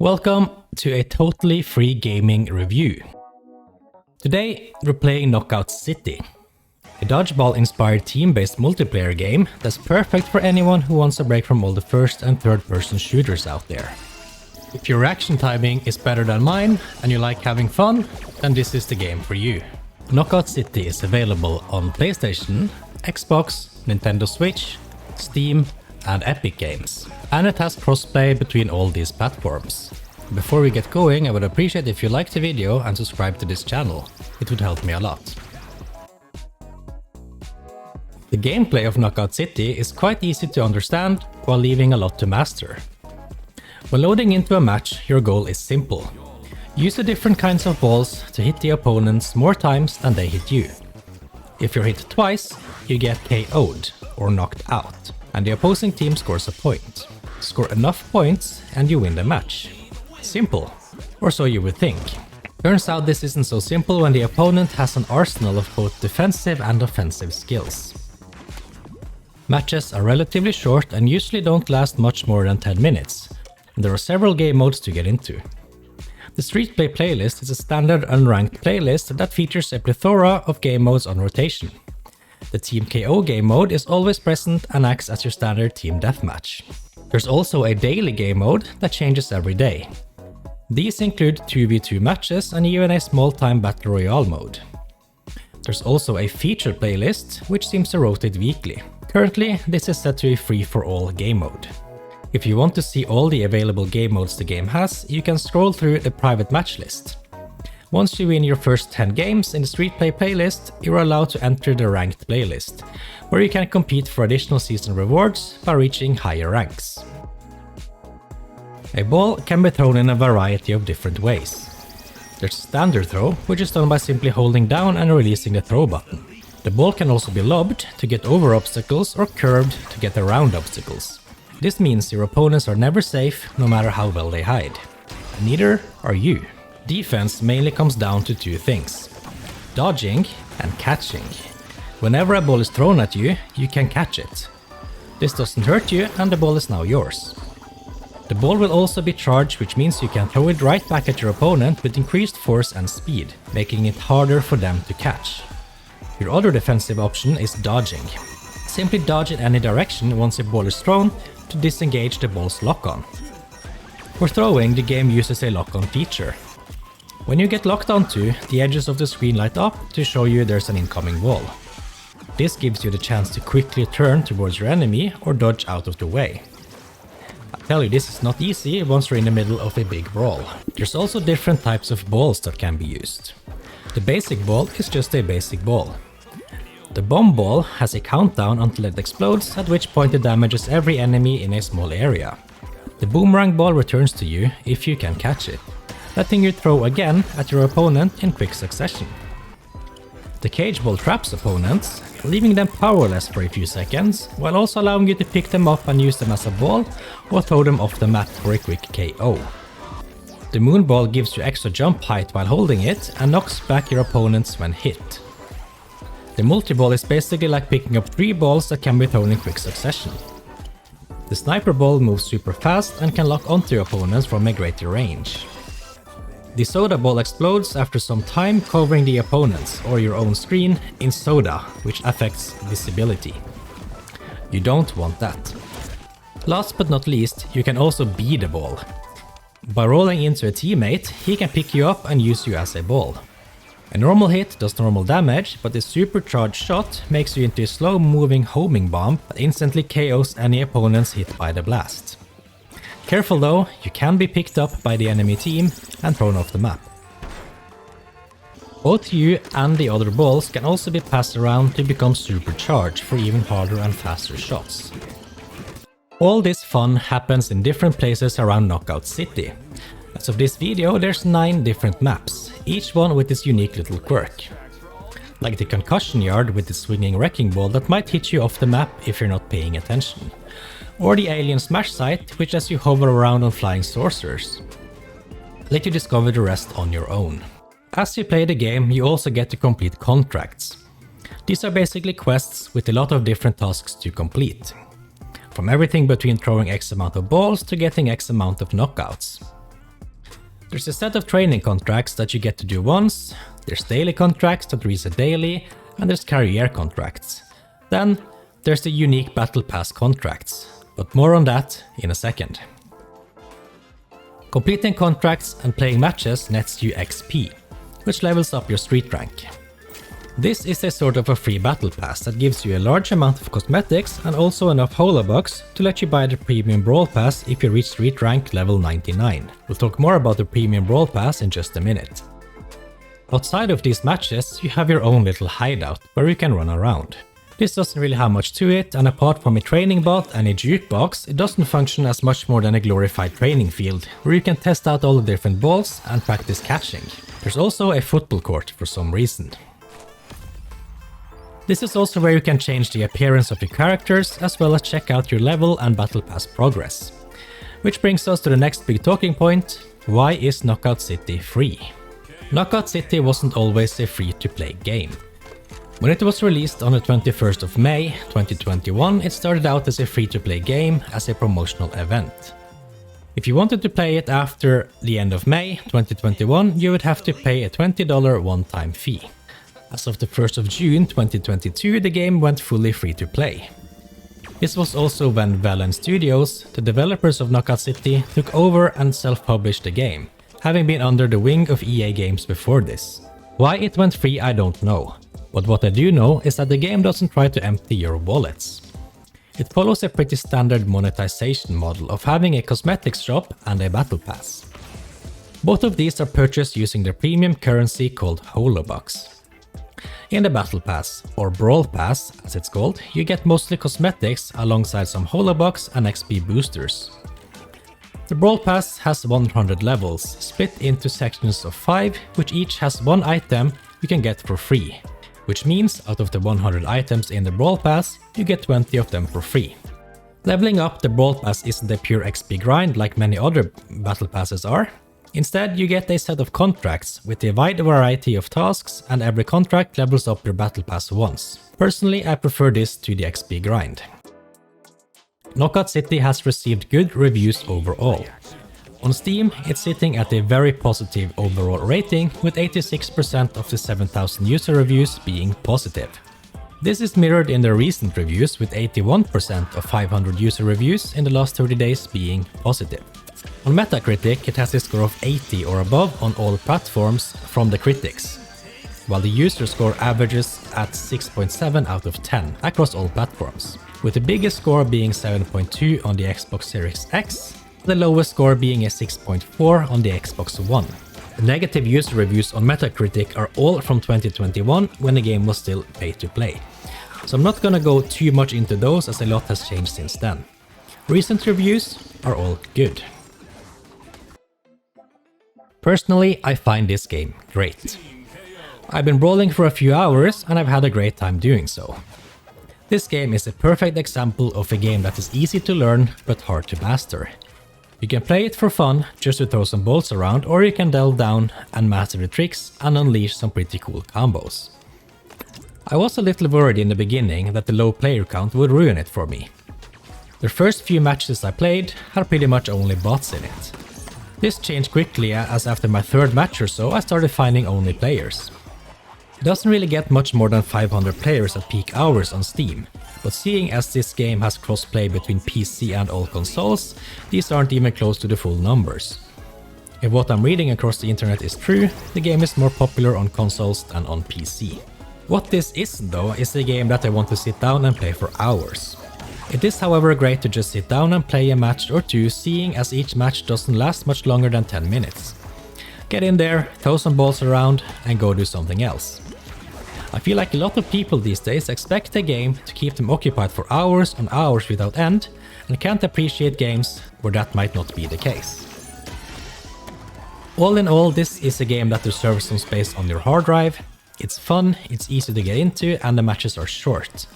Welcome to a totally free gaming review. Today we're playing Knockout City, a dodgeball-inspired team-based multiplayer game that's perfect for anyone who wants a break from all the first and third-person shooters out there. If your reaction timing is better than mine and you like having fun, then this is the game for you. Knockout City is available on PlayStation, Xbox, Nintendo Switch, Steam, and Epic Games, and it has crossplay between all these platforms. Before we get going, I would appreciate if you like the video and subscribe to this channel. It would help me a lot. The gameplay of Knockout City is quite easy to understand while leaving a lot to master. When loading into a match, your goal is simple. Use the different kinds of balls to hit the opponents more times than they hit you. If you're hit twice, you get KO'd or knocked out, and the opposing team scores a point. Score enough points and you win the match. Simple, or so you would think. Turns out this isn't so simple when the opponent has an arsenal of both defensive and offensive skills. Matches are relatively short and usually don't last much more than 10 minutes, and there are several game modes to get into. The Street Play playlist is a standard unranked playlist that features a plethora of game modes on rotation. The Team KO game mode is always present and acts as your standard team deathmatch. There's also a daily game mode that changes every day. These include 2v2 matches and even a small-time battle royale mode. There's also a featured playlist which seems to rotate weekly. Currently, this is set to a free-for-all game mode. If you want to see all the available game modes the game has, you can scroll through the private match list. Once you win your first 10 games in the Street Play playlist, you're allowed to enter the ranked playlist, where you can compete for additional season rewards by reaching higher ranks. A ball can be thrown in a variety of different ways. There's standard throw, which is done by simply holding down and releasing the throw button. The ball can also be lobbed to get over obstacles or curved to get around obstacles. This means your opponents are never safe, no matter how well they hide. And neither are you. Defense mainly comes down to two things: dodging and catching. Whenever a ball is thrown at you, you can catch it. This doesn't hurt you and the ball is now yours. The ball will also be charged, which means you can throw it right back at your opponent with increased force and speed, making it harder for them to catch. Your other defensive option is dodging. Simply dodge in any direction once a ball is thrown to disengage the ball's lock-on. For throwing, the game uses a lock-on feature. When you get locked onto, the edges of the screen light up to show you there's an incoming wall. This gives you the chance to quickly turn towards your enemy or dodge out of the way. I tell you, this is not easy once you're in the middle of a big brawl. There's also different types of balls that can be used. The basic ball is just a basic ball. The bomb ball has a countdown until it explodes, at which point it damages every enemy in a small area. The boomerang ball returns to you if you can catch it, letting you throw again at your opponent in quick succession. The cage ball traps opponents, leaving them powerless for a few seconds, while also allowing you to pick them up and use them as a ball or throw them off the map for a quick KO. The moon ball gives you extra jump height while holding it and knocks back your opponents when hit. The multi-ball is basically like picking up 3 balls that can be thrown in quick succession. The sniper ball moves super fast and can lock onto your opponents from a greater range. The soda ball explodes after some time, covering the opponents or your own screen in soda, which affects visibility. You don't want that. Last but not least, you can also be the ball. By rolling into a teammate, he can pick you up and use you as a ball. A normal hit does normal damage, but a supercharged shot makes you into a slow-moving homing bomb that instantly KOs any opponents hit by the blast. Careful though, you can be picked up by the enemy team and thrown off the map. Both you and the other balls can also be passed around to become supercharged for even harder and faster shots. All this fun happens in different places around Knockout City. As of this video, there's 9 different maps, each one with its unique little quirk. Like the concussion yard with the swinging wrecking ball that might hit you off the map if you're not paying attention. Or the alien smash site, which lets you hover around on flying saucers. Let you discover the rest on your own. As you play the game, you also get to complete contracts. These are basically quests with a lot of different tasks to complete. From everything between throwing X amount of balls to getting X amount of knockouts. There's a set of training contracts that you get to do once, there's daily contracts that reset daily, and there's career contracts. Then there's the unique Battle Pass contracts, but more on that in a second. Completing contracts and playing matches nets you XP, which levels up your street rank. This is a sort of a free battle pass that gives you a large amount of cosmetics and also enough holobucks to let you buy the premium brawl pass if you reach street rank level 99. We'll talk more about the premium brawl pass in just a minute. Outside of these matches, you have your own little hideout where you can run around. This doesn't really have much to it, and apart from a training bot and a jukebox, it doesn't function as much more than a glorified training field, where you can test out all the different balls and practice catching. There's also a football court for some reason. This is also where you can change the appearance of your characters, as well as check out your level and battle pass progress. Which brings us to the next big talking point: why is Knockout City free? Knockout City wasn't always a free-to-play game. When it was released on the 21st of May 2021, it started out as a free-to-play game as a promotional event. If you wanted to play it after the end of May 2021, you would have to pay a $20 one-time fee. As of the 1st of June 2022, the game went fully free-to-play. This was also when Valen Studios, the developers of Knockout City, took over and self-published the game, having been under the wing of EA Games before this. Why it went free I don't know, but what I do know is that the game doesn't try to empty your wallets. It follows a pretty standard monetization model of having a cosmetics shop and a battle pass. Both of these are purchased using the premium currency called Holobucks. In the Battle Pass, or Brawl Pass as it's called, you get mostly cosmetics alongside some holobucks and XP boosters. The Brawl Pass has 100 levels, split into sections of 5, which each has one item you can get for free, which means out of the 100 items in the Brawl Pass, you get 20 of them for free. Leveling up the Brawl Pass isn't a pure XP grind like many other Battle Passes are. Instead, you get a set of contracts with a wide variety of tasks, and every contract levels up your Battle Pass once. Personally, I prefer this to the XP grind. Knockout City has received good reviews overall. On Steam, it's sitting at a very positive overall rating, with 86% of the 7,000 user reviews being positive. This is mirrored in the recent reviews, with 81% of 500 user reviews in the last 30 days being positive. On Metacritic, it has a score of 80 or above on all platforms from the critics, while the user score averages at 6.7 out of 10 across all platforms, with the biggest score being 7.2 on the Xbox Series X, the lowest score being a 6.4 on the Xbox One. The negative user reviews on Metacritic are all from 2021, when the game was still pay to play, so I'm not gonna go too much into those as a lot has changed since then. Recent reviews are all good. Personally, I find this game great. I've been brawling for a few hours and I've had a great time doing so. This game is a perfect example of a game that is easy to learn but hard to master. You can play it for fun, just to throw some balls around, or you can delve down and master the tricks and unleash some pretty cool combos. I was a little worried in the beginning that the low player count would ruin it for me. The first few matches I played had pretty much only bots in it. This changed quickly, as after my third match or so I started finding only players. It doesn't really get much more than 500 players at peak hours on Steam, but seeing as this game has crossplay between PC and all consoles, these aren't even close to the full numbers. If what I'm reading across the internet is true, the game is more popular on consoles than on PC. What this isn't though is a game that I want to sit down and play for hours. It is however great to just sit down and play a match or two, seeing as each match doesn't last much longer than 10 minutes. Get in there, throw some balls around and go do something else. I feel like a lot of people these days expect a game to keep them occupied for hours on hours without end, and can't appreciate games where that might not be the case. All in all, this is a game that deserves some space on your hard drive. It's fun, it's easy to get into, and the matches are short.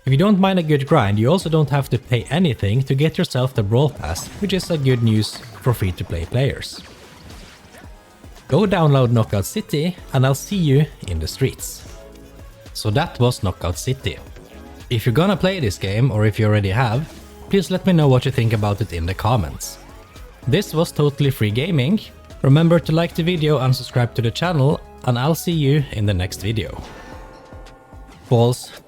If you don't mind a good grind, you also don't have to pay anything to get yourself the Brawl Pass, which is a good news for free-to-play players. Go download Knockout City and I'll see you in the streets. So that was Knockout City. If you're gonna play this game, or if you already have, please let me know what you think about it in the comments. This was totally free gaming. Remember to like the video and subscribe to the channel, and I'll see you in the next video. Balls